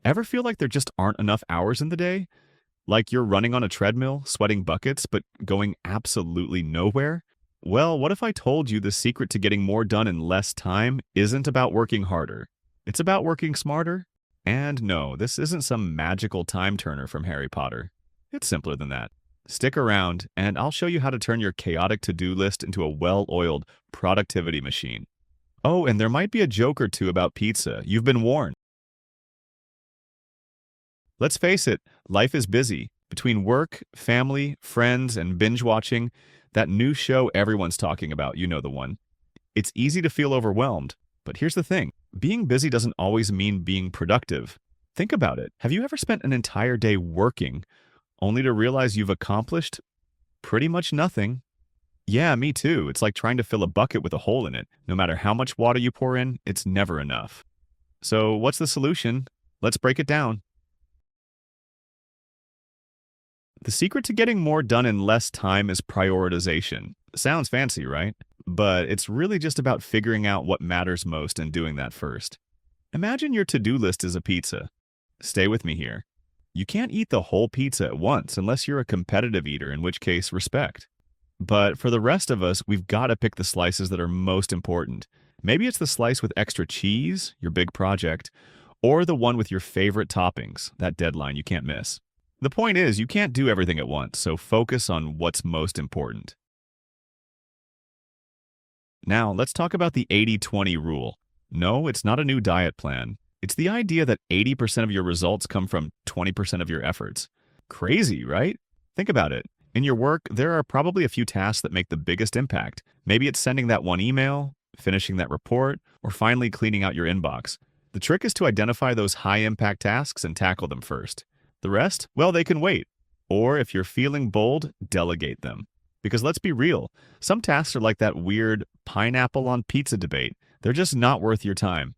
Ever feel like there just aren't enough hours in the day? Like you're running on a treadmill, sweating buckets, but going absolutely nowhere? Well, what if I told you the secret to getting more done in less time isn't about working harder? It's about working smarter? And no, this isn't some magical time turner from Harry Potter. It's simpler than that. Stick around, and I'll show you how to turn your chaotic to-do list into a well-oiled productivity machine. Oh, and there might be a joke or two about pizza. You've been warned. Let's face it, life is busy. Between work, family, friends, and binge watching, that new show everyone's talking about, you know the one. It's easy to feel overwhelmed. But here's the thing, being busy doesn't always mean being productive. Think about it. Have you ever spent an entire day working, only to realize you've accomplished pretty much nothing? Yeah, me too. It's like trying to fill a bucket with a hole in it. No matter how much water you pour in, it's never enough. So what's the solution? Let's break it down. The secret to getting more done in less time is prioritization. Sounds fancy, right? But it's really just about figuring out what matters most and doing that first. Imagine your to-do list is a pizza. Stay with me here. You can't eat the whole pizza at once unless you're a competitive eater, in which case, respect. But for the rest of us, we've got to pick the slices that are most important. Maybe it's the slice with extra cheese, your big project, or the one with your favorite toppings, that deadline you can't miss. The point is, you can't do everything at once, so focus on what's most important. Now, let's talk about the 80-20 rule. No, it's not a new diet plan. It's the idea that 80% of your results come from 20% of your efforts. Crazy, right? Think about it. In your work, there are probably a few tasks that make the biggest impact. Maybe it's sending that one email, finishing that report, or finally cleaning out your inbox. The trick is to identify those high-impact tasks and tackle them first. The rest, well, they can wait. Or if you're feeling bold, delegate them. Because let's be real, some tasks are like that weird pineapple on pizza debate. They're just not worth your time.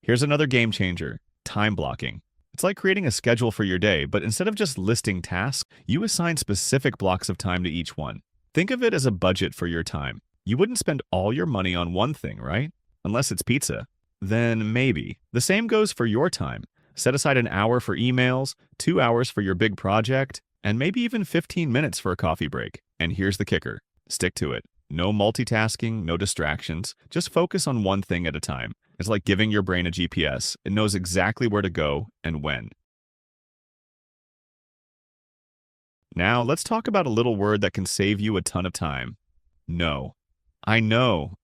Here's another game changer, time blocking. It's like creating a schedule for your day, but instead of just listing tasks, you assign specific blocks of time to each one. Think of it as a budget for your time. You wouldn't spend all your money on one thing, right? Unless it's pizza. Then maybe. The same goes for your time. Set aside an hour for emails, 2 hours for your big project, and maybe even 15 minutes for a coffee break. And here's the kicker. Stick to it. No multitasking, no distractions. Just focus on one thing at a time. It's like giving your brain a GPS. It knows exactly where to go and when. Now, let's talk about a little word that can save you a ton of time. No. I know.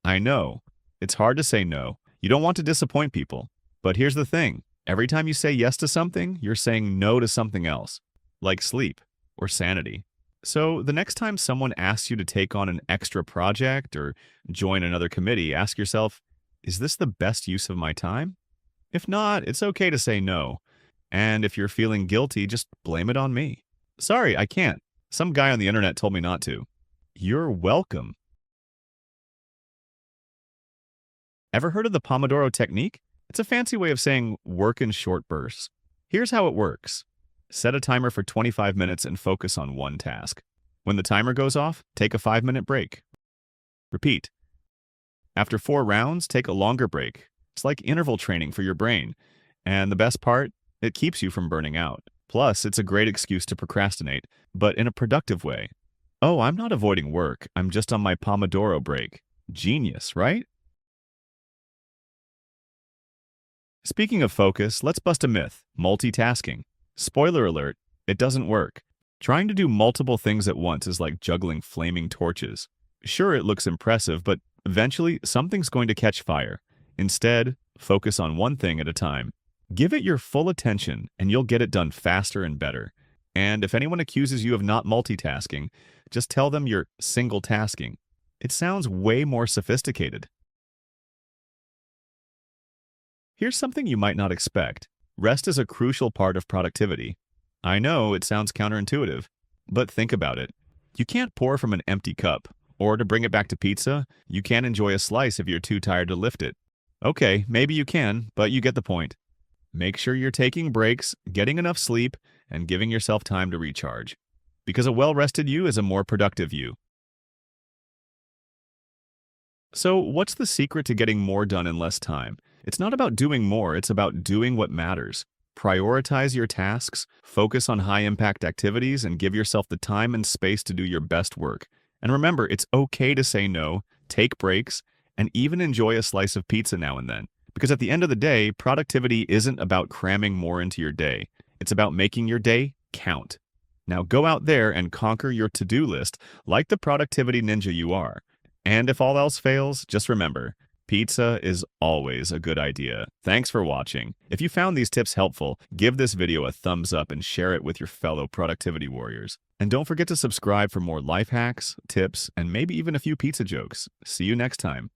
It's hard to say no. You don't want to disappoint people. But here's the thing. Every time you say yes to something, you're saying no to something else, like sleep or sanity. So the next time someone asks you to take on an extra project or join another committee, ask yourself, is this the best use of my time? If not, it's okay to say no. And if you're feeling guilty, just blame it on me. Sorry, I can't. Some guy on the internet told me not to. You're welcome. Ever heard of the Pomodoro Technique? It's a fancy way of saying work in short bursts. Here's how it works. Set a timer for 25 minutes and focus on one task. When the timer goes off, take a 5-minute break. Repeat. After 4 rounds, take a longer break. It's like interval training for your brain. And the best part, it keeps you from burning out. Plus, it's a great excuse to procrastinate, but in a productive way. Oh, I'm not avoiding work. I'm just on my Pomodoro break. Genius, right? Speaking of focus, let's bust a myth, multitasking. Spoiler alert, it doesn't work. Trying to do multiple things at once is like juggling flaming torches. Sure, it looks impressive, but eventually something's going to catch fire. Instead, focus on one thing at a time. Give it your full attention, and you'll get it done faster and better. And if anyone accuses you of not multitasking, just tell them you're single tasking. It sounds way more sophisticated. Here's something you might not expect. Rest is a crucial part of productivity. I know it sounds counterintuitive, but think about it. You can't pour from an empty cup, or to bring it back to pizza, you can't enjoy a slice if you're too tired to lift it. Okay, maybe you can, but you get the point. Make sure you're taking breaks, getting enough sleep, and giving yourself time to recharge. Because a well-rested you is a more productive you. So, what's the secret to getting more done in less time? It's not about doing more, it's about doing what matters. Prioritize your tasks, focus on high-impact activities, and give yourself the time and space to do your best work. And remember, it's okay to say no, take breaks, and even enjoy a slice of pizza now and then. Because at the end of the day, productivity isn't about cramming more into your day. It's about making your day count. Now go out there and conquer your to-do list like the productivity ninja you are. And if all else fails, just remember, pizza is always a good idea. Thanks for watching. If you found these tips helpful, give this video a thumbs up and share it with your fellow productivity warriors. And don't forget to subscribe for more life hacks, tips, and maybe even a few pizza jokes. See you next time.